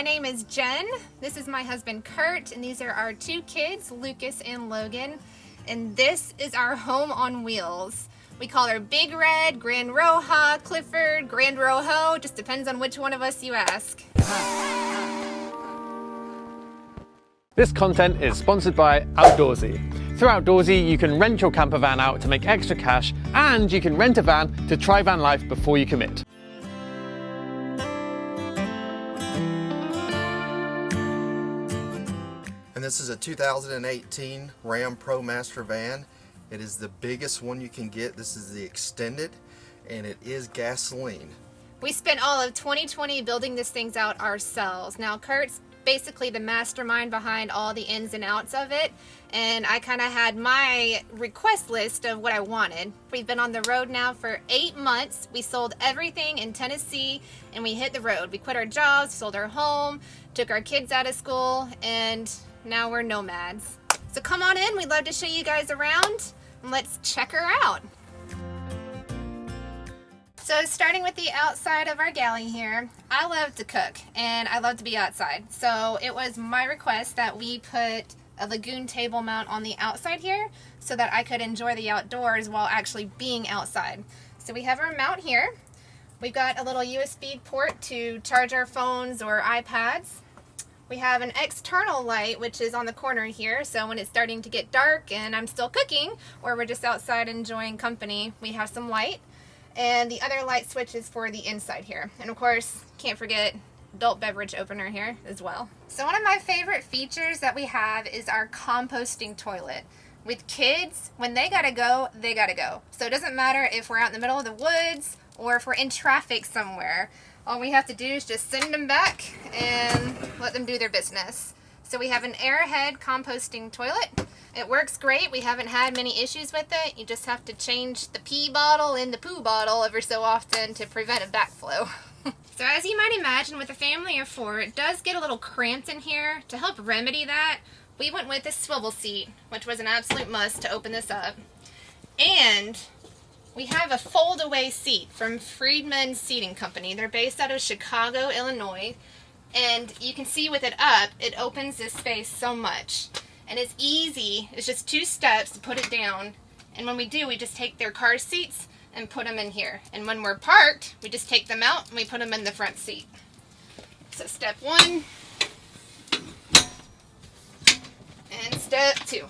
name is Jen. This is my husband Kurt, and these are our two kids, Lucas and Logan. And this is our home on wheels. We call her Big Red, Grand Roja, Clifford, Grand Rojo, just depends on which one of us you ask. This content is sponsored by Outdoorsy. Through Outdoorsy, you can rent your camper van out to make extra cash, and you can rent a van to try van life before you commit. And this is a 2018 Ram Promaster van. It is the biggest one you can get. This is the extended, and it is gasoline. We spent all of 2020 building this thing out ourselves. Now Kurt's basically the mastermind behind all the ins and outs of it, and I kind of had my request list of what I wanted. We've been on the road now for 8 months. We sold everything in Tennessee and we hit the road. We quit our jobs, sold our home, took our kids out of school, and now we're nomads. So come on in, we'd love to show you guys around, and let's check her out. So starting with the outside of our galley here, I love to cook and I love to be outside. So it was my request that we put a Lagoon table mount on the outside here so that I could enjoy the outdoors while actually being outside. So we have our mount here. We've got a little USB port to charge our phones or iPads. We have an external light, which is on the corner here, so when it's starting to get dark and I'm still cooking, or we're just outside enjoying company, we have some light. And the other light switch is for the inside here. And of course, can't forget adult beverage opener here as well. So one of my favorite features that we have is our composting toilet. With kids, when they gotta go, they gotta go. So it doesn't matter if we're out in the middle of the woods or if we're in traffic somewhere. All we have to do is just send them back and let them do their business. So we have an airhead composting toilet. It works great. We haven't had many issues with it. You just have to change the pee bottle in the poo bottle every so often to prevent a backflow. So as you might imagine, with a family of 4, it does get a little cramped in here. To help remedy that, we went with a swivel seat, which was an absolute must to open this up. And we have a fold-away seat from Friedman Seating Company. They're based out of Chicago, Illinois. And you can see with it up, it opens this space so much. And it's easy. It's just 2 steps to put it down. And when we do, we just take their car seats and put them in here. And when we're parked, we just take them out and we put them in the front seat. So step 1. And step 2.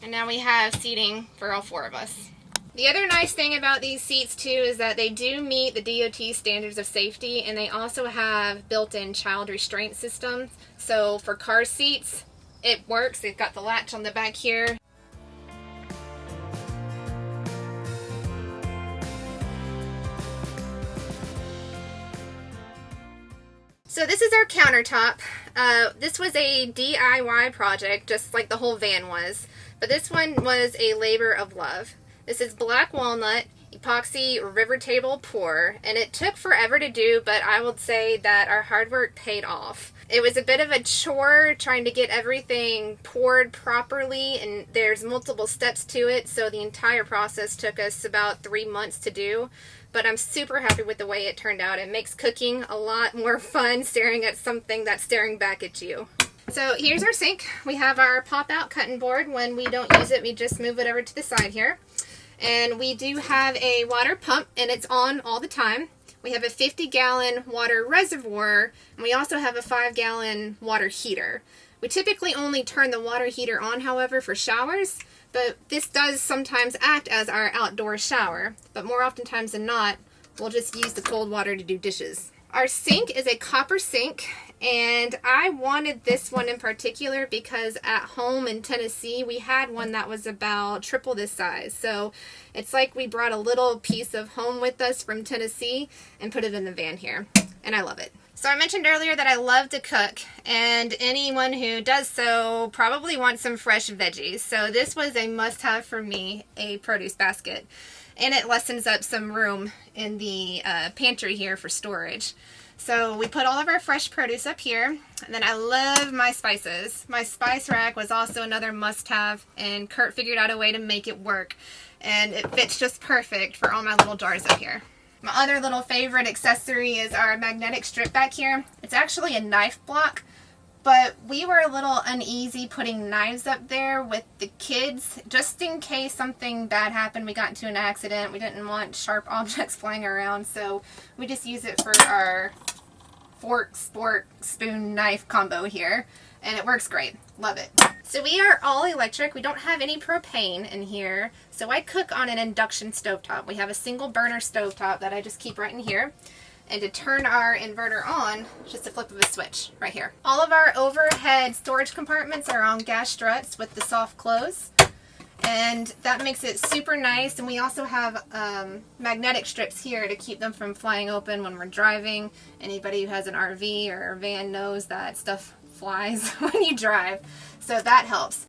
And now we have seating for all 4 of us. The other nice thing about these seats too is that they do meet the DOT standards of safety, and they also have built-in child restraint systems. So for car seats, it works. They've got the latch on the back here. So this is our countertop. This was a DIY project, just like the whole van was, but this one was a labor of love. This is black walnut epoxy river table pour, and it took forever to do, but I would say that our hard work paid off. It was a bit of a chore trying to get everything poured properly, and there's multiple steps to it, so the entire process took us about 3 months to do, but I'm super happy with the way it turned out. It makes cooking a lot more fun staring at something that's staring back at you. So here's our sink. We have our pop-out cutting board. When we don't use it, we just move it over to the side here. And we do have a water pump, and it's on all the time. We have a 50-gallon water reservoir, and we also have a 5-gallon water heater. We typically only turn the water heater on, however, for showers, but this does sometimes act as our outdoor shower. But more oftentimes than not, we'll just use the cold water to do dishes. Our sink is a copper sink, and I wanted this one in particular because at home in Tennessee we had one that was about triple this size. So it's like we brought a little piece of home with us from Tennessee and put it in the van here, and I love it. So I mentioned earlier that I love to cook, and anyone who does so probably wants some fresh veggies. So this was a must-have for me, a produce basket. And it lessens up some room in the pantry here for storage. So we put all of our fresh produce up here, and then I love my spices. My spice rack was also another must-have, and Kurt figured out a way to make it work, and it fits just perfect for all my little jars up here. My other little favorite accessory is our magnetic strip back here. It's actually a knife block, but we were a little uneasy putting knives up there with the kids just in case something bad happened. We got into an accident. We didn't want sharp objects flying around, so we just use it for our fork, spork, spoon, knife combo here, and it works great. Love it. So we are all electric. We don't have any propane in here, so I cook on an induction stovetop. We have a single burner stovetop that I just keep right in here. And to turn our inverter on, just a flip of a switch right here. All of our overhead storage compartments are on gas struts with the soft close. And that makes it super nice. And we also have magnetic strips here to keep them from flying open when we're driving. Anybody who has an RV or a van knows that stuff flies when you drive. So that helps.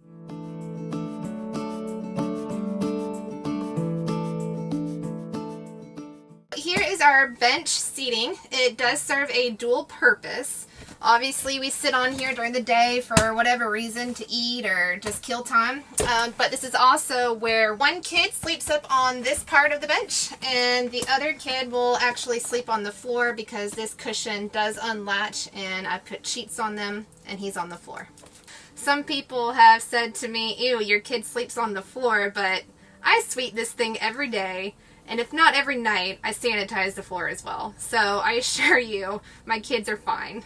Here is our bench seating. It does serve a dual purpose. Obviously we sit on here during the day for whatever reason, to eat or just kill time. But this is also where one kid sleeps up on this part of the bench and the other kid will actually sleep on the floor because this cushion does unlatch and I put sheets on them and he's on the floor. Some people have said to me, ew, your kid sleeps on the floor, but I sweep this thing every day. And if not every night, I sanitize the floor as well. So I assure you, my kids are fine.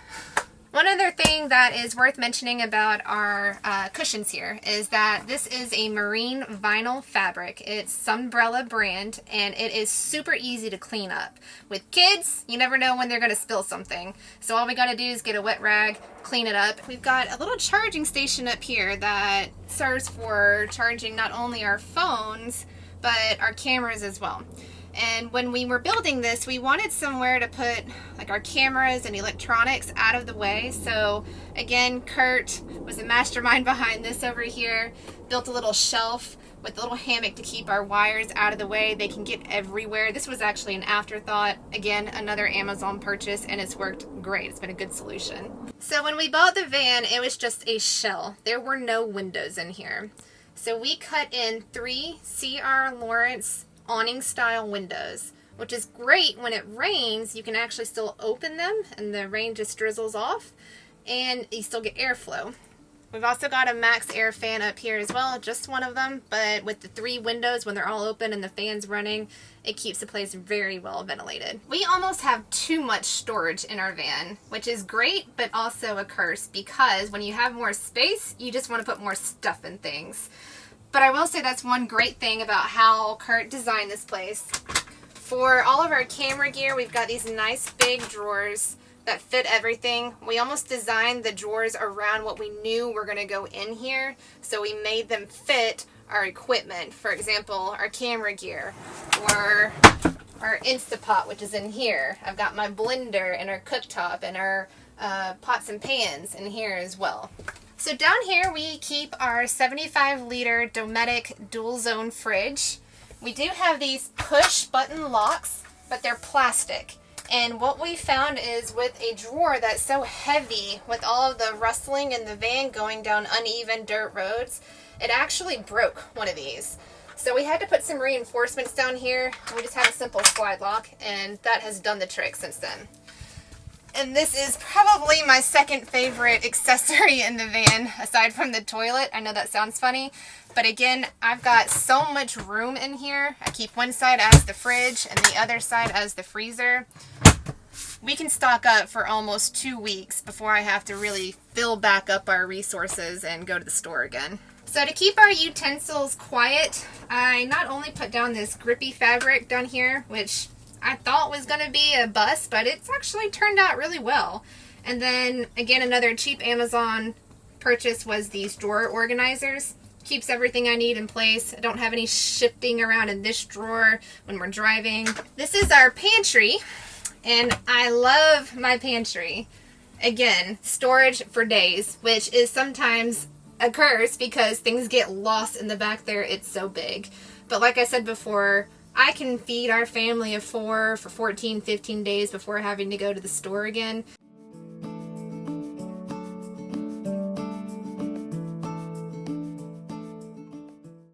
One other thing that is worth mentioning about our cushions here is that this is a marine vinyl fabric. It's Sunbrella brand, and it is super easy to clean up. With kids, you never know when they're going to spill something. So all we got to do is get a wet rag, clean it up. We've got a little charging station up here that serves for charging not only our phones, but our cameras as well. And when we were building this, we wanted somewhere to put like our cameras and electronics out of the way. So again, Kirt was the mastermind behind this over here. Built a little shelf with a little hammock to keep our wires out of the way. They can get everywhere. This was actually an afterthought. Again, another Amazon purchase, and it's worked great. It's been a good solution. So when we bought the van, it was just a shell. There were no windows in here. So we cut in 3 C.R. Lawrence awning style windows, which is great when it rains. You can actually still open them and the rain just drizzles off and you still get airflow. We've also got a max air fan up here as well, just one of them, but with the 3 windows, when they're all open and the fan's running, it keeps the place very well ventilated. We almost have too much storage in our van, which is great, but also a curse, because when you have more space, you just want to put more stuff in things. But I will say that's one great thing about how Kirt designed this place. For all of our camera gear, we've got these nice big drawers that fit everything. We almost designed the drawers around what we knew were going to go in here, so we made them fit our equipment. For example, our camera gear, or our Instapot, which is in here. I've got my blender and our cooktop and our pots and pans in here as well. So down here we keep our 75-liter Dometic dual zone fridge. We do have these push button locks, but they're plastic. And what we found is with a drawer that's so heavy, with all of the rustling in the van going down uneven dirt roads, it actually broke one of these. So we had to put some reinforcements down here. We just had a simple slide lock, and that has done the trick since then. And this is probably my second favorite accessory in the van, aside from the toilet. I know that sounds funny, but again, I've got so much room in here. I keep one side as the fridge and the other side as the freezer. We can stock up for almost 2 weeks before I have to really fill back up our resources and go to the store again. So to keep our utensils quiet, I not only put down this grippy fabric down here, which I thought was going to be a bust, but it's actually turned out really well. And then again, another cheap Amazon purchase was these drawer organizers. Keeps everything I need in place. I don't have any shifting around in this drawer when we're driving. This is our pantry, and I love my pantry. Again, storage for days, which is sometimes a curse because things get lost in the back there. It's so big. But like I said before, I can feed our family of 4 for 14, 15 days before having to go to the store again.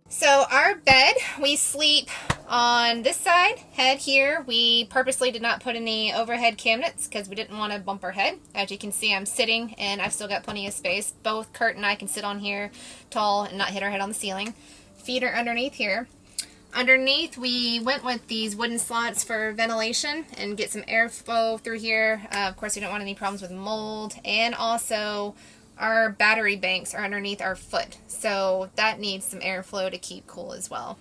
So our bed, we sleep On this side, head here, we purposely did not put any overhead cabinets because we didn't want to bump our head. As you can see, I'm sitting and I've still got plenty of space. Both Kurt and I can sit on here tall and not hit our head on the ceiling. Feet are underneath here. Underneath, we went with these wooden slots for ventilation and get some airflow through here. Of course, we don't want any problems with mold. And also, our battery banks are underneath our foot. So that needs some airflow to keep cool as well.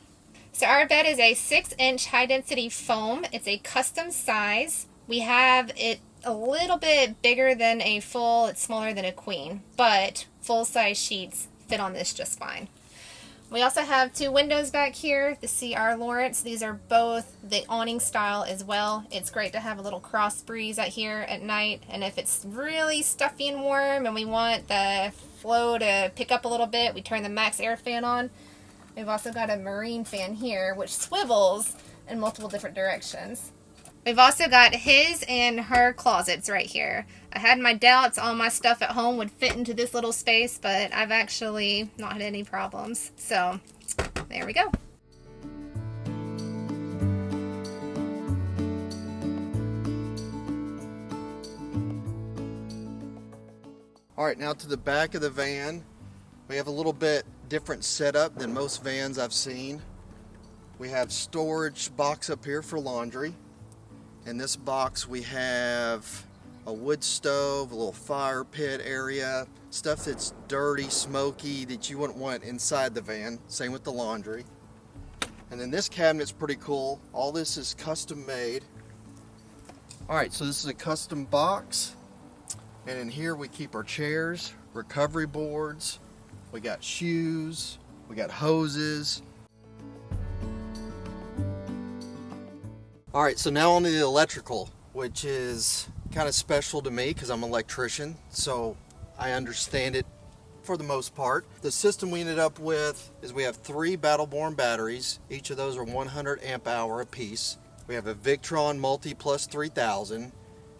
So our bed is a 6-inch high-density foam. It's a custom size. We have it a little bit bigger than a full. It's smaller than a queen. But full-size sheets fit on this just fine. We also have 2 windows back here to see our Lawrence. These are both the awning style as well. It's great to have a little cross breeze out here at night. And if it's really stuffy and warm and we want the flow to pick up a little bit, we turn the max air fan on. We've also got a marine fan here, which swivels in multiple different directions. We've also got his and her closets right here. I had my doubts all my stuff at home would fit into this little space, but I've actually not had any problems. So, there we go. All right, now to the back of the van. We have a little bit different setup than most vans I've seen. We have storage box up here for laundry. In this box we have a wood stove, a little fire pit area, stuff that's dirty, smoky, that you wouldn't want inside the van. Same with the laundry. And then this cabinet's pretty cool. All this is custom made. Alright, so this is a custom box. And in here we keep our chairs, recovery boards, we got shoes, we got hoses. Alright, so now on to the electrical, which is kind of special to me because I'm an electrician, so I understand it for the most part. The system we ended up with is we have 3 Battle-Born batteries. Each of those are 100 amp hour apiece. We have a Victron Multi Plus 3000.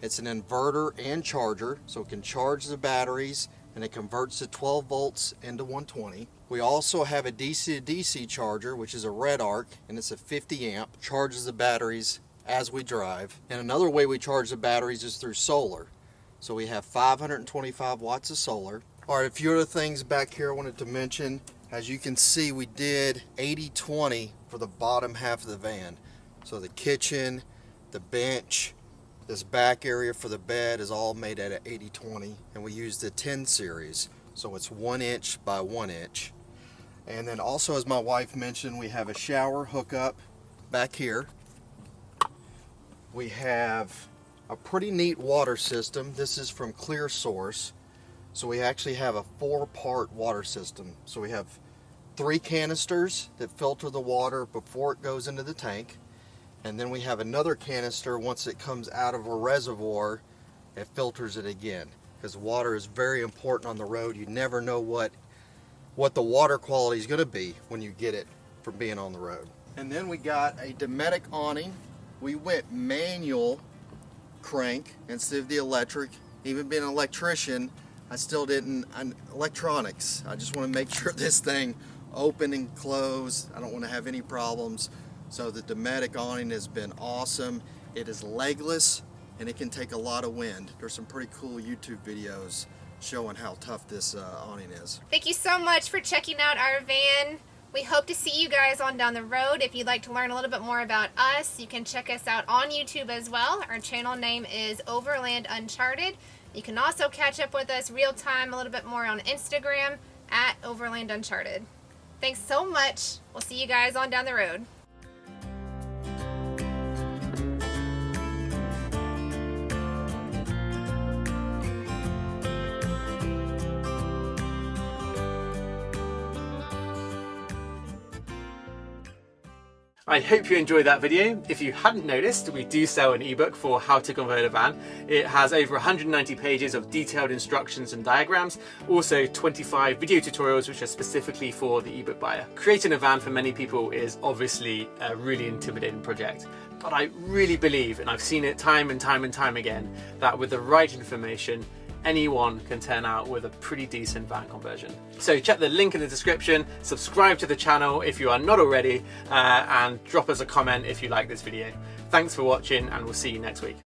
It's an inverter and charger, so it can charge the batteries and it converts the 12 volts into 120. We also have a DC to DC charger, which is a red arc, and it's a 50 amp, charges the batteries as we drive. And another way we charge the batteries is through solar. So we have 525 watts of solar. All right, a few other things back here I wanted to mention. As you can see, we did 80-20 for the bottom half of the van. So the kitchen, the bench, this back area for the bed is all made out of 80-20, and we use the 10 series, so it's 1 inch by 1 inch. And then also, as my wife mentioned, we have a shower hookup back here. We have a pretty neat water system. This is from Clear Source, so we actually have a 4-part water system. So we have 3 canisters that filter the water before it goes into the tank. And then we have another canister. Once it comes out of a reservoir, it filters it again, because water is very important on the road. You never know what the water quality is going to be when you get it from being on the road. And then we got a Dometic awning. We went manual crank instead of the electric. Even being an electrician, I still didn't electronics. I just want to make sure this thing open and close. I don't want to have any problems. So the Dometic awning has been awesome. It is legless and it can take a lot of wind. There's some pretty cool YouTube videos showing how tough this awning is. Thank you so much for checking out our van. We hope to see you guys on down the road. If you'd like to learn a little bit more about us, you can check us out on YouTube as well. Our channel name is Overland Uncharted. You can also catch up with us real time a little bit more on Instagram at Overland Uncharted. Thanks so much. We'll see you guys on down the road. I hope you enjoyed that video. If you hadn't noticed, we do sell an ebook for how to convert a van. It has over 190 pages of detailed instructions and diagrams, also 25 video tutorials which are specifically for the ebook buyer. Creating a van for many people is obviously a really intimidating project, but I really believe, and I've seen it time and time and time again, that with the right information, anyone can turn out with a pretty decent van conversion. So check the link in the description, subscribe to the channel if you are not already, and drop us a comment if you like this video. Thanks for watching, and we'll see you next week.